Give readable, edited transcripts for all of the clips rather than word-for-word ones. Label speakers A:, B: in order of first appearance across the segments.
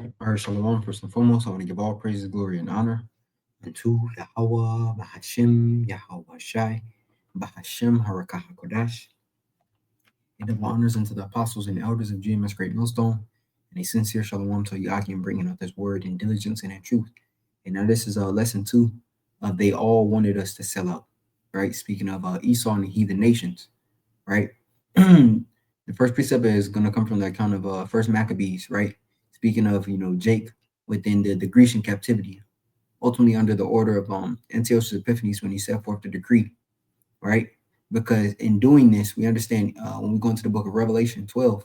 A: All right, Shalom. First and foremost, I want to give all praises, glory, and honor unto Yahweh, Bahashim, Yahweh Shai, Bahashim, Harakah HaKodash, and double honors unto the apostles and elders of GMS Great Millstone, and a sincere Shalom to Yaki in bringing out this word in diligence and in truth. And now this is lesson 2 of they all wanted us to sell out, right? Speaking of Esau and the heathen nations, right? The first precept is going to come from the account of First Maccabees, right? Speaking of Jake within the Grecian captivity, ultimately under the order of Antiochus Epiphanes when he set forth the decree, right? Because in doing this, we understand when we go into the book of Revelation 12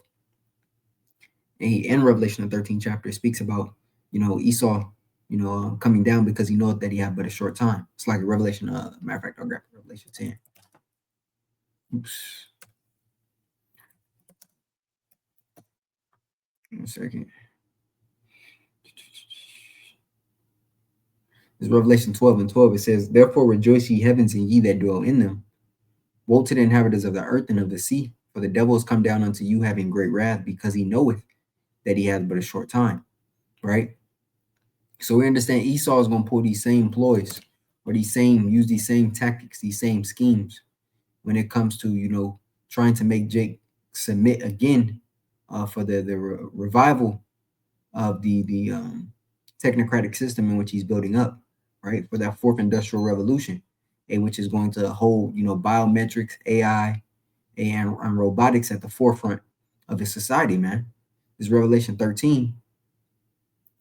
A: and Revelation the 13th chapter, it speaks about Esau, coming down because he knows that he had but a short time. It's like a Revelation. Matter of fact, I'll grab Revelation 10. Oops. One second. It's Revelation 12 and 12. It says, "Therefore rejoice ye heavens and ye that dwell in them. Woe to the inhabitants of the earth and of the sea, for the devil is come down unto you having great wrath, because he knoweth that he has but a short time." Right? So we understand Esau is going to pull these same ploys or use these same tactics, these same schemes when it comes to, trying to make Jake submit again for the revival of the technocratic system in which he's building up, right? For that fourth industrial revolution, which is going to hold, biometrics, AI, and robotics at the forefront of his society, man. This is Revelation 13,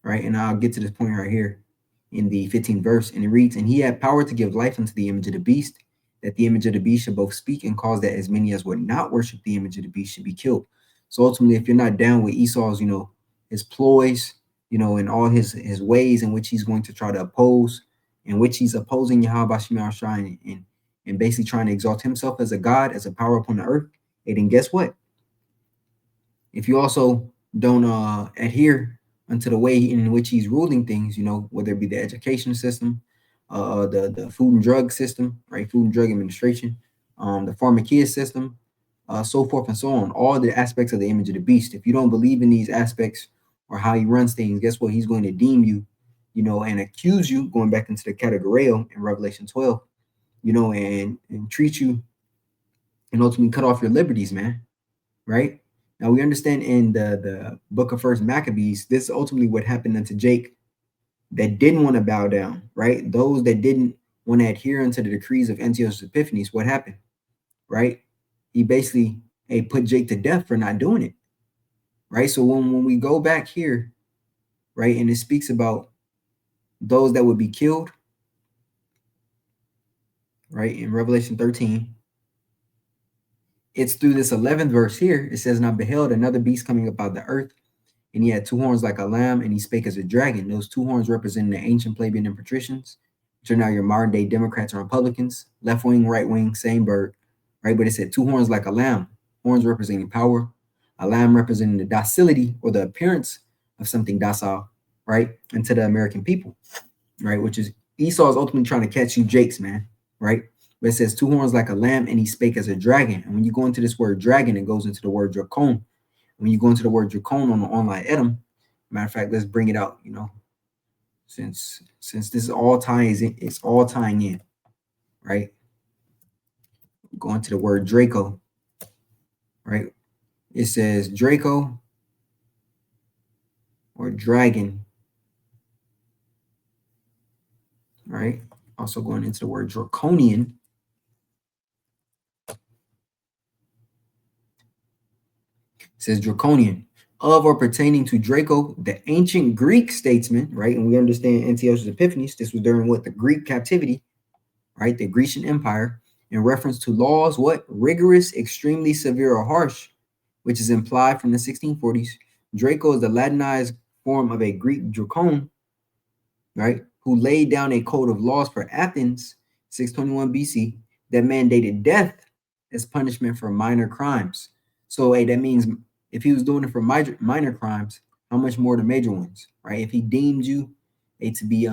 A: right? And I'll get to this point right here in the 15th verse. And it reads, "And he had power to give life unto the image of the beast, that the image of the beast should both speak and cause that as many as would not worship the image of the beast should be killed." So ultimately, if you're not down with Esau's, his ploys, and all his ways in which he's going to try to oppose, in which he's opposing Yahweh Shema Shai and basically trying to exalt himself as a god, as a power upon the earth, and then guess what? If you also don't adhere unto the way in which he's ruling things, whether it be the education system, the food and drug system, right? Food and drug administration, the pharmakia system, so forth and so on, all the aspects of the image of the beast. If you don't believe in these aspects or how he runs things, guess what? He's going to deem you, and accuse you, going back into the categoreo in Revelation 12, and treat you and ultimately cut off your liberties, man, right? Now we understand in the book of First Maccabees, this is ultimately what happened unto Jake that didn't want to bow down, right? Those that didn't want to adhere unto the decrees of Antiochus Epiphanes, what happened, right? He basically put Jake to death for not doing it, right? So when we go back here, right, and it speaks about those that would be killed, right, in Revelation 13, it's through this 11th verse here. It says, "And I beheld another beast coming up out of the earth, and he had two horns like a lamb, and he spake as a dragon." Those two horns representing the ancient plebeian and patricians, which are now your modern day Democrats and Republicans, left wing, right wing, same bird, right? But it said two horns like a lamb, horns representing power, a lamb representing the docility or the appearance of something docile, right? And to the American people, right? Which is Esau is ultimately trying to catch you, Jakes, man, right? But it says two horns like a lamb, and he spake as a dragon. And when you go into this word dragon, it goes into the word dracon. When you go into the word dracon on the online Edom, matter of fact, let's bring it out, since this all ties in, it's all tying in, right? Going to the word Draco, right? It says Draco or dragon, right? Also going into the word draconian. It says draconian, of or pertaining to Draco, the ancient Greek statesman, right? And we understand Antiochus Epiphanes, this was during what? The Greek captivity, right? The Grecian Empire, in reference to laws, what? Rigorous, extremely severe or harsh, which is implied from the 1640s. Draco is the Latinized form of a Greek dracon, right? Who laid down a code of laws for Athens, 621 BC, that mandated death as punishment for minor crimes. So, that means if he was doing it for minor crimes, how much more the major ones, right? If he deemed you to be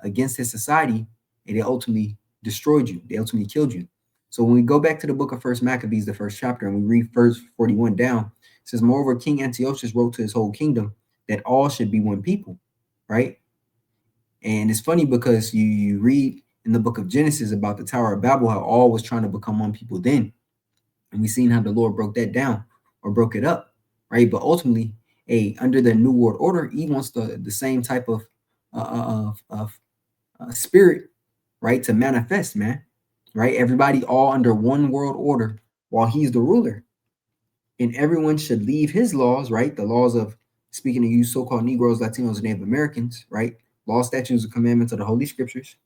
A: against his society, they ultimately destroyed you. They ultimately killed you. So when we go back to the book of First Maccabees, the first chapter, and we read verse 41 down, it says, "Moreover, King Antiochus wrote to his whole kingdom that all should be one people, right? And it's funny because you read in the book of Genesis about the Tower of Babel, how all was trying to become one people then. And we seen how the Lord broke that down or broke it up, right? But ultimately, under the New World Order, he wants the same type of spirit, right, to manifest, man, right? Everybody all under one world order while he's the ruler. And everyone should leave his laws, right? The laws of, speaking of you so-called Negroes, Latinos, and Native Americans, right? Law, statutes, and commandments of the Holy Scriptures,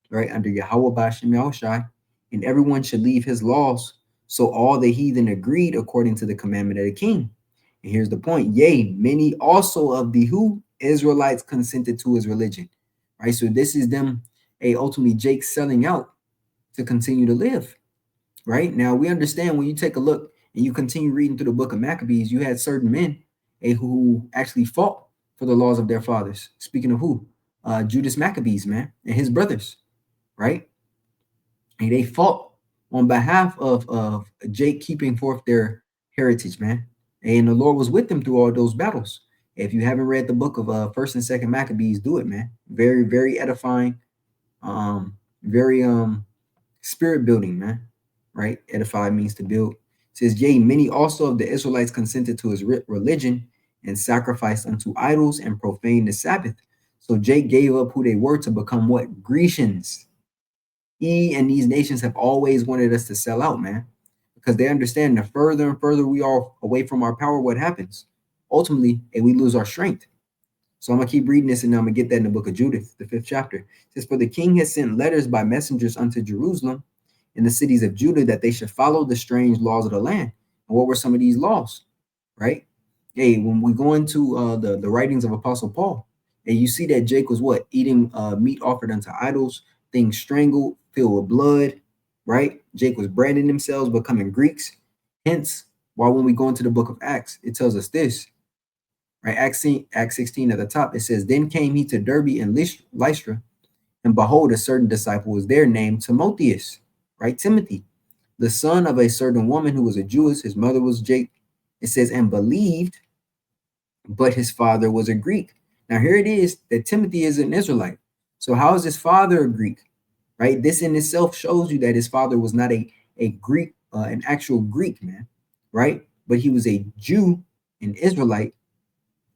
A: right? Under Yahweh Bashem Yahushai. And everyone should leave his laws. So all the heathen agreed according to the commandment of the king. And here's the point. Yea, many also of the who? Israelites consented to his religion, right? So this is them, ultimately Jake selling out to continue to live, right? Now we understand when you take a look and you continue reading through the book of Maccabees, you had certain men who actually fought for the laws of their fathers. Speaking of who? Judas Maccabees, man, and his brothers, right? And they fought on behalf of Jake keeping forth their heritage, man. And the Lord was with them through all those battles. If you haven't read the book of First and Second Maccabees, do it, man. Very, very edifying. Very spirit building, man. Right? Edify means to build. It says, yea, many also of the Israelites consented to his religion and sacrificed unto idols and profaned the Sabbath. So Jake gave up who they were to become what? Grecians. He and these nations have always wanted us to sell out, man, because they understand the further and further we are away from our power, what happens? Ultimately, we lose our strength. So I'm going to keep reading this, and I'm going to get that in the book of Judith, the 5th chapter. It says, for the king has sent letters by messengers unto Jerusalem in the cities of Judah that they should follow the strange laws of the land. And what were some of these laws, right? Hey, when we go into the writings of Apostle Paul, and you see that Jake was what? Eating meat offered unto idols, things strangled, filled with blood, right? Jake was branding themselves, becoming Greeks. Hence, why when we go into the book of Acts, it tells us this, right? Acts 16 at the top, it says, then came he to Derbe and Lystra, and behold, a certain disciple was there named Timotheus, right? Timothy, the son of a certain woman who was a Jewess. His mother was Jake. It says, and believed, but his father was a Greek. Now here it is that Timothy is an Israelite. So how is his father a Greek, right? This in itself shows you that his father was not a Greek, an actual Greek, man, right? But he was a Jew, an Israelite,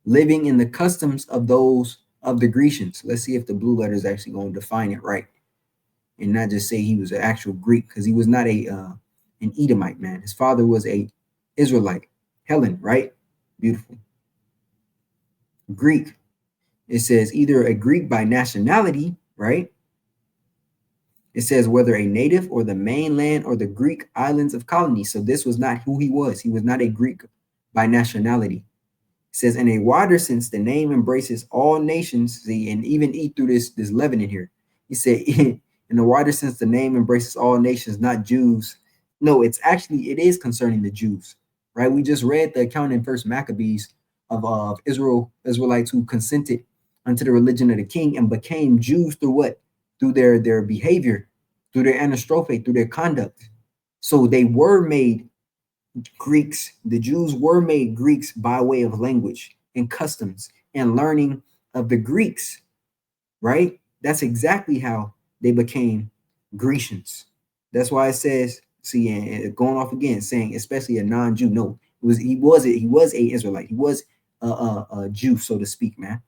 A: living in the customs of those of the Grecians. Let's see if the blue letter is actually going to define it right, and not just say he was an actual Greek, because he was not an Edomite, man. His father was a Israelite. Helen, right? Beautiful. Greek. It says either a Greek by nationality, right? It says whether a native or the mainland or the Greek islands of colony. So this was not who he was. He was not a Greek by nationality. It says in a wider sense, the name embraces all nations. See, and even eat through this leaven in here. He said in the wider sense, the name embraces all nations, not Jews. No, it is concerning the Jews, right? We just read the account in First Maccabees of Israelites who consented unto the religion of the king and became Jews through what? Through their behavior, through their anastrophe, through their conduct. So they were made Greeks. The Jews were made Greeks by way of language and customs and learning of the Greeks, right? That's exactly how they became Grecians. That's why it says, see, and going off again, saying especially a non-Jew. No, he was a Israelite. He was a Jew, so to speak, man.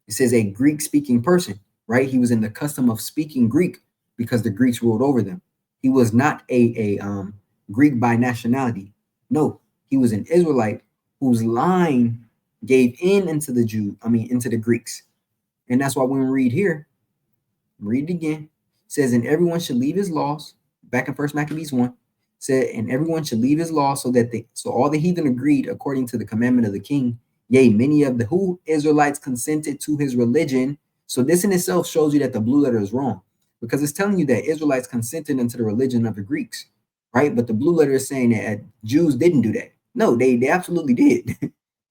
A: It says a Greek-speaking person, right? He was in the custom of speaking Greek because the Greeks ruled over them. He was not a Greek by nationality. No, he was an Israelite whose line gave into the Greeks. And that's why when we read here, read it again, it says, and everyone should leave his laws, back in First Maccabees 1, said, and everyone should leave his law so all the heathen agreed according to the commandment of the king. Yea, many of the Israelites consented to his religion. So this in itself shows you that the blue letter is wrong, because it's telling you that Israelites consented into the religion of the Greeks, right? But the blue letter is saying that Jews didn't do that. No, they absolutely did.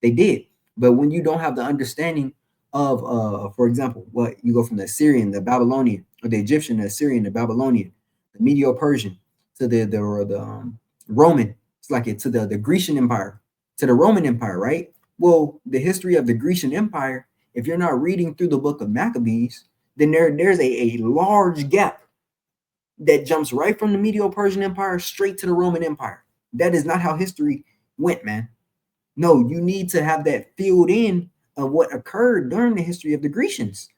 A: They did. But when you don't have the understanding of, for example, what you go from the Assyrian, the Babylonian, or the Egyptian, the Assyrian, the Babylonian, the Medo-Persian, to the Roman, it's like it to the Grecian Empire, to the Roman Empire, right? Well, the history of the Grecian Empire, if you're not reading through the book of Maccabees, then there's a large gap that jumps right from the Medo-Persian Empire straight to the Roman Empire. That is not how history went, man. No, you need to have that filled in of what occurred during the history of the Grecians.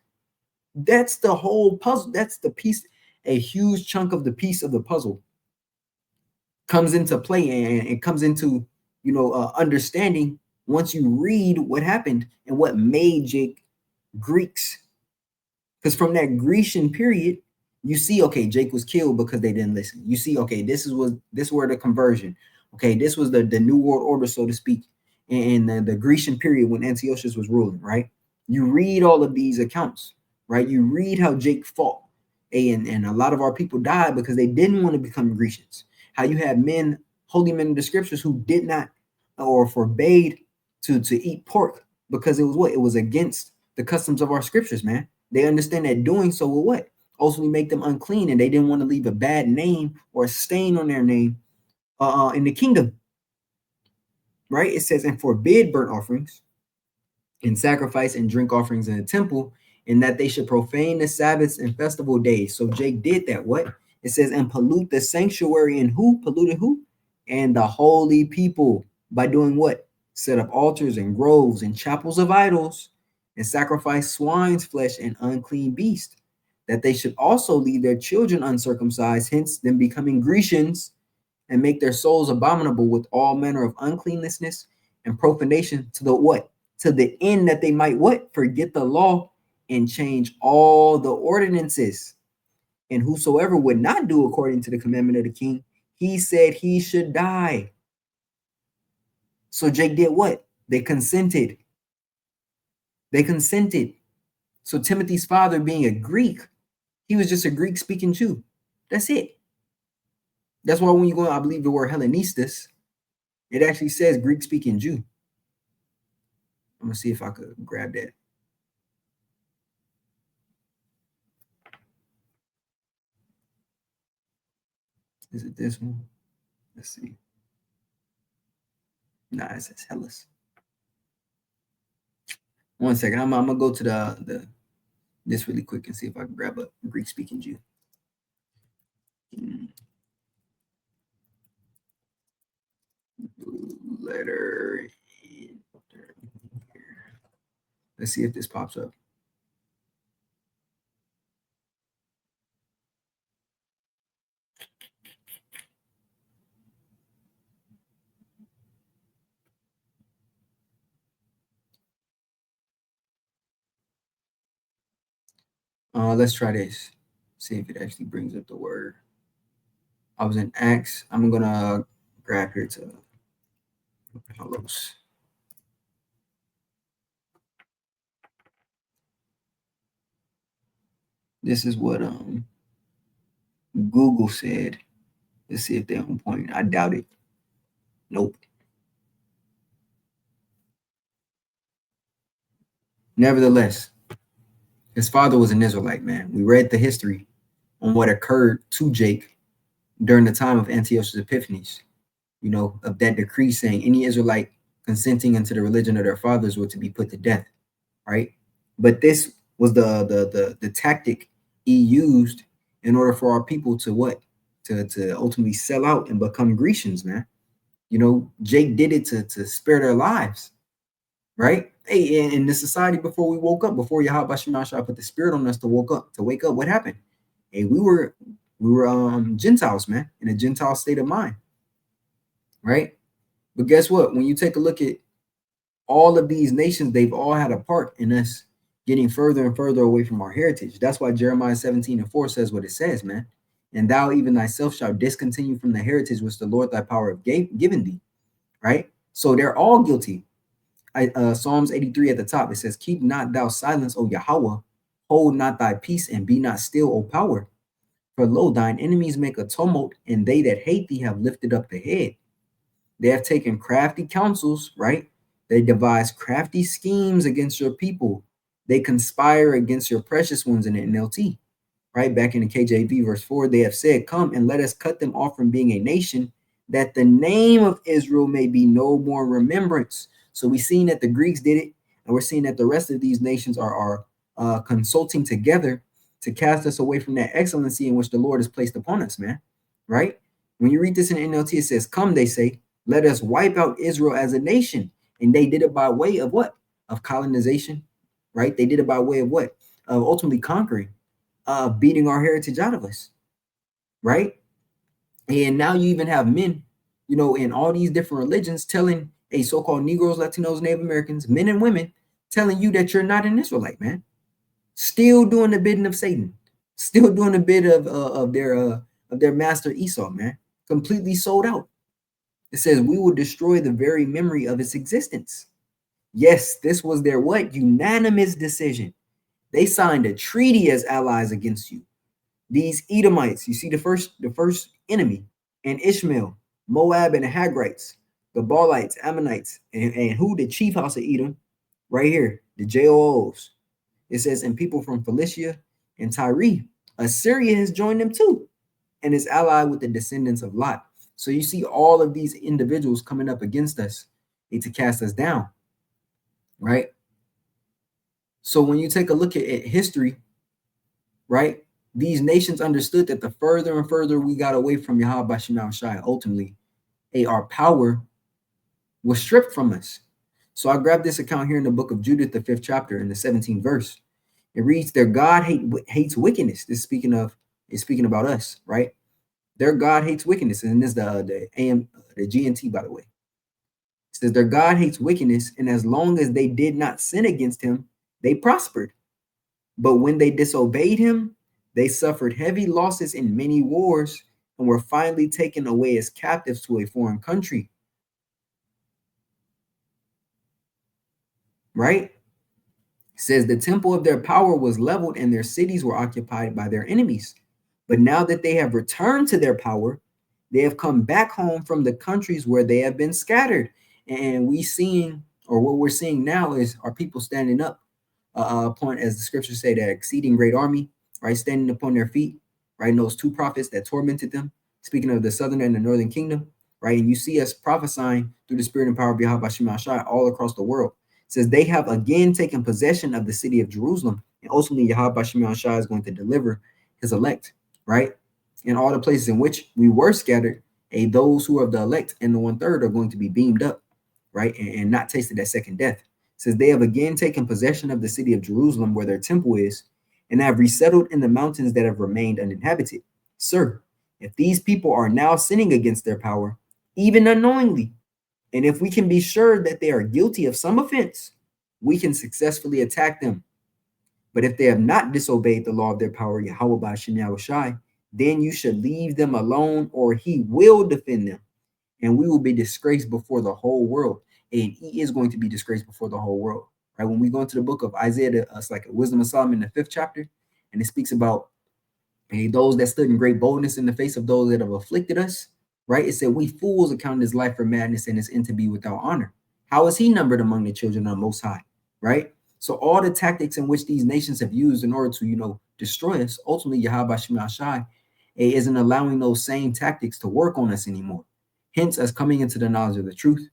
A: That's the whole puzzle. That's the piece, a huge chunk of the piece of the puzzle comes into play, and it comes into, understanding once you read what happened and what made Jake Greeks. Because from that Grecian period, you see, okay, Jake was killed because they didn't listen. You see, okay, this were the conversion. Okay, this was the new world order, so to speak, in the Grecian period when Antiochus was ruling, right? You read all of these accounts, right? You read how Jake fought, and a lot of our people died because they didn't want to become Grecians. How you had men, holy men of the scriptures, who did not or forbade to eat pork because it was what? It was against the customs of our scriptures, man. They understand that doing so will what? Ultimately make them unclean, and they didn't want to leave a bad name or a stain on their name in the kingdom, right? It says, and forbid burnt offerings and sacrifice and drink offerings in the temple, and that they should profane the Sabbaths and festival days. So Jake did that. What? It says, and pollute the sanctuary, and who polluted who? And the holy people by doing what? Set up altars and groves and chapels of idols, and sacrifice swine's flesh and unclean beast, that they should also leave their children uncircumcised, hence them becoming Grecians, and make their souls abominable with all manner of uncleanness and profanation, to the what? To the end that they might what? Forget the law and change all the ordinances. And whosoever would not do according to the commandment of the king, he said he should die. So Jake did what? They consented. They consented. So Timothy's father, being a Greek, he was just a Greek speaking Jew. That's it. That's why when you go, I believe the word Hellenistus, it actually says Greek speaking Jew. I'm gonna see if I could grab that. Is it this one? Let's see. Nah, it says Hellas. 1 second. I'm gonna go to the this really quick and see if I can grab a Greek speaking Jew. Letter. Let's see if this pops up. Let's try this. See if it actually brings up the word. I was in Acts. I'm gonna grab here to Hellos. This is what Google said. Let's see if they're on point. I doubt it. Nope. Nevertheless, his father was an Israelite, man. We read the history on what occurred to Jake during the time of Antiochus Epiphanes, of that decree saying any Israelite consenting into the religion of their fathers were to be put to death, right? But this was the tactic he used in order for our people to what? To ultimately sell out and become Grecians, man. Jake did it to spare their lives, right? Hey, in the society before we woke up, before Yahweh Shemashah put the spirit on us to wake up, what happened? Hey, we were Gentiles, man, in a Gentile state of mind, right? But guess what? When you take a look at all of these nations, they've all had a part in us getting further and further away from our heritage. That's why Jeremiah 17:4 says what it says, man. And thou even thyself shalt discontinue from the heritage which the Lord thy power have given thee, right? So they're all guilty. Psalms 83 at the top, it says, keep not thou silence, O Yahweh, hold not thy peace, and be not still, O power. For lo, thine enemies make a tumult, and they that hate thee have lifted up the head. They have taken crafty counsels, right? They devise crafty schemes against your people. They conspire against your precious ones in the NLT, right? Back in the KJV, verse 4, they have said, come and let us cut them off from being a nation, that the name of Israel may be no more remembrance. So we've seen that the Greeks did it, and we're seeing that the rest of these nations are consulting together to cast us away from that excellency in which the Lord has placed upon us, man. Right? When you read this in the NLT, it says, "Come," they say, "let us wipe out Israel as a nation." And they did it by way of what? Of colonization, right? They did it by way of what? Of ultimately conquering, beating our heritage out of us, right? And now you even have men, in all these different religions telling a so-called Negroes, Latinos, Native Americans, men and women, telling you that you're not an Israelite, man. Still doing the bidding of Satan, still doing the bid of their master Esau, man. Completely sold out. It says we will destroy the very memory of its existence. Yes, this was their what? Unanimous decision. They signed a treaty as allies against you. These Edomites, you see the first enemy, and Ishmael, Moab, and the Hagrites, the Balites, Ammonites, and who? The chief house of Edom, right here, the JOOs. It says, and people from Philistia and Tyre. Assyria has joined them too, and is allied with the descendants of Lot. So you see all of these individuals coming up against us to cast us down, right? So when you take a look at history, right, these nations understood that the further and further we got away from Yahweh Shema Shai, ultimately, our power was stripped from us. So I grabbed this account here in the book of Judith, the 5th chapter, in the 17th verse. It reads, "Their God hates wickedness." This is speaking about us, right? Their God hates wickedness, and this is the GNT, by the way. It says their God hates wickedness, and as long as they did not sin against him, they prospered. But when they disobeyed him, they suffered heavy losses in many wars and were finally taken away as captives to a foreign country. Right? It says the temple of their power was leveled and their cities were occupied by their enemies. But now that they have returned to their power, they have come back home from the countries where they have been scattered. And what we're seeing now is our people standing up upon, as the scriptures say, that exceeding great army, right, standing upon their feet, right, and those two prophets that tormented them, speaking of the southern and the northern kingdom, right, and you see us prophesying through the spirit and power of Yahweh Shema Shai all across the world. It says they have again taken possession of the city of Jerusalem, and ultimately Yahweh Shema Shai is going to deliver his elect, right, in all the places in which we were scattered. Those who are of the elect and the 1/3 are going to be beamed up, right, and not tasted that second death. It says they have again taken possession of the city of Jerusalem where their temple is, and have resettled in the mountains that have remained uninhabited. Sir, if these people are now sinning against their power, even unknowingly, and if we can be sure that they are guilty of some offense, we can successfully attack them. But if they have not disobeyed the law of their power, Yahweh Ba'ashem Yahushai, then you should leave them alone, or he will defend them, and we will be disgraced before the whole world. And he is going to be disgraced before the whole world. Right? When we go into the book of Isaiah, it's like a Wisdom of Solomon, the 5th chapter, and it speaks about those that stood in great boldness in the face of those that have afflicted us. Right? It said, "We fools account his life for madness and his end to be without honor. How is he numbered among the children of the Most High?" Right? So all the tactics in which these nations have used in order to, destroy us, ultimately Yahweh Shema Shai isn't allowing those same tactics to work on us anymore. Hence, us coming into the knowledge of the truth,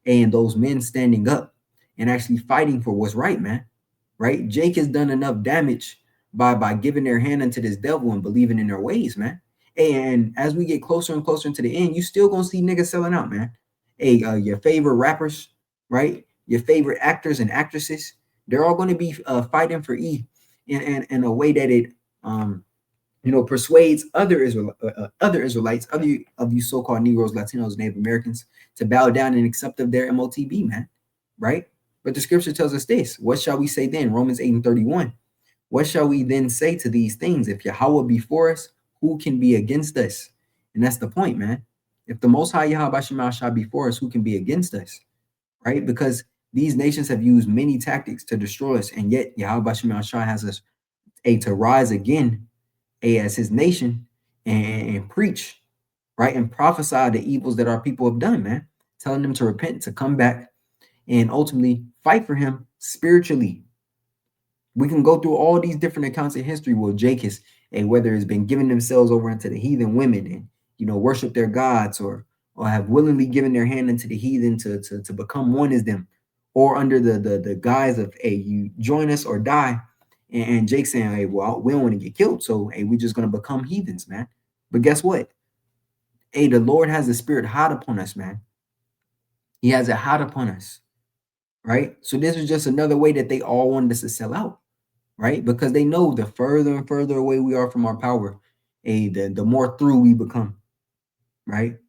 A: and those men standing up and actually fighting for what's right, man. Right? Jake has done enough damage by giving their hand unto this devil and believing in their ways, man. And as we get closer and closer into the end, you still gonna see niggas selling out, man. Your favorite rappers, right? Your favorite actors and actresses, they're all going to be fighting for in a way that it persuades other Israelites, of you so-called Negroes, Latinos, Native Americans, to bow down and accept of their MOTB, man, right? But the scripture tells us this: what shall we say then? Romans 8:31. What shall we then say to these things? If Yahweh be for us, who can be against us? And that's the point, man. If the Most High Yahweh Shema shall be for us, who can be against us, right? Because these nations have used many tactics to destroy us, and yet Yahweh Shema Shai has us to rise again as his nation and preach, right? And prophesy the evils that our people have done, man. Telling them to repent, to come back, and ultimately fight for him spiritually. We can go through all these different accounts of history where Jake has, and whether it's been giving themselves over into the heathen women and worship their gods, or have willingly given their hand into the heathen to become one as them, or under the guise of, hey, you join us or die. And Jake saying, hey, well, we don't want to get killed, so hey, we're just gonna become heathens, man. But guess what? Hey, the Lord has the spirit hot upon us, man. He has it hot upon us, right? So this is just another way that they all wanted us to sell out, right? Because they know the further and further away we are from our power, the more through we become, right?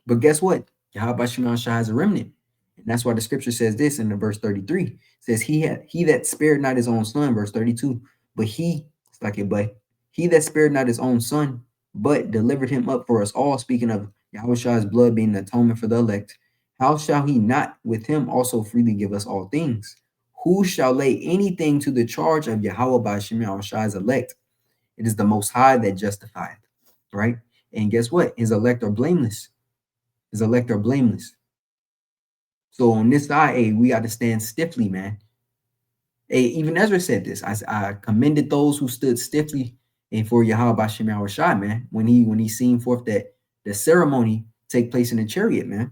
A: But guess what? Yahweh Shema Shah has a remnant. And that's why the scripture says this in the verse 33. It says, he that spared not his own son, verse 32, but it's like it, but he that spared not his own son, but delivered him up for us all, speaking of Yahweh Shah's blood being the atonement for the elect, how shall he not with him also freely give us all things? Who shall lay anything to the charge of Yahweh by Shema Shah's elect? It is the Most High that justifieth, right? And guess what? His elect are blameless. His elect are blameless. So on this side, hey, we got to stand stiffly, man. Hey, even Ezra said this. I commended those who stood stiffly and for Yahweh Shem Shai, man, when he seen forth that the ceremony take place in the chariot, man.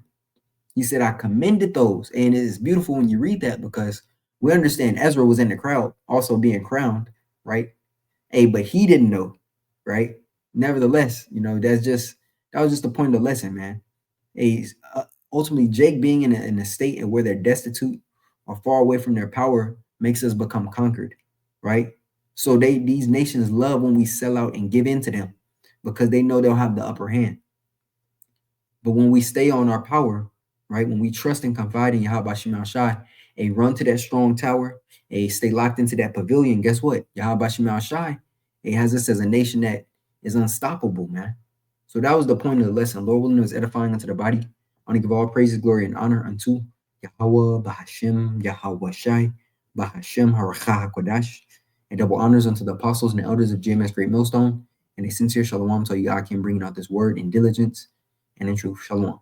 A: He said, I commended those. And it is beautiful when you read that, because we understand Ezra was in the crowd, also being crowned, right? Hey, but he didn't know, right? Nevertheless, that was just the point of the lesson, man. Hey, ultimately, Jake being in a state where they're destitute or far away from their power makes us become conquered, right? So these nations love when we sell out and give in to them, because they know they'll have the upper hand. But when we stay on our power, right? When we trust and confide in Yahweh Shema Shai, a run to that strong tower, a stay locked into that pavilion, guess what? Yahweh Shema Shai, it has us as a nation that is unstoppable, man. So that was the point of the lesson. Lord willing, it was edifying unto the body. I want to give all praises, glory, and honor unto Yahweh, Bahashem, Yahweh Shai, Bahashem, Harakah HaKodash, and double honors unto the apostles and the elders of GMS Great Millstone, and a sincere shalom to Yakim bringing out this word in diligence and in truth. Shalom.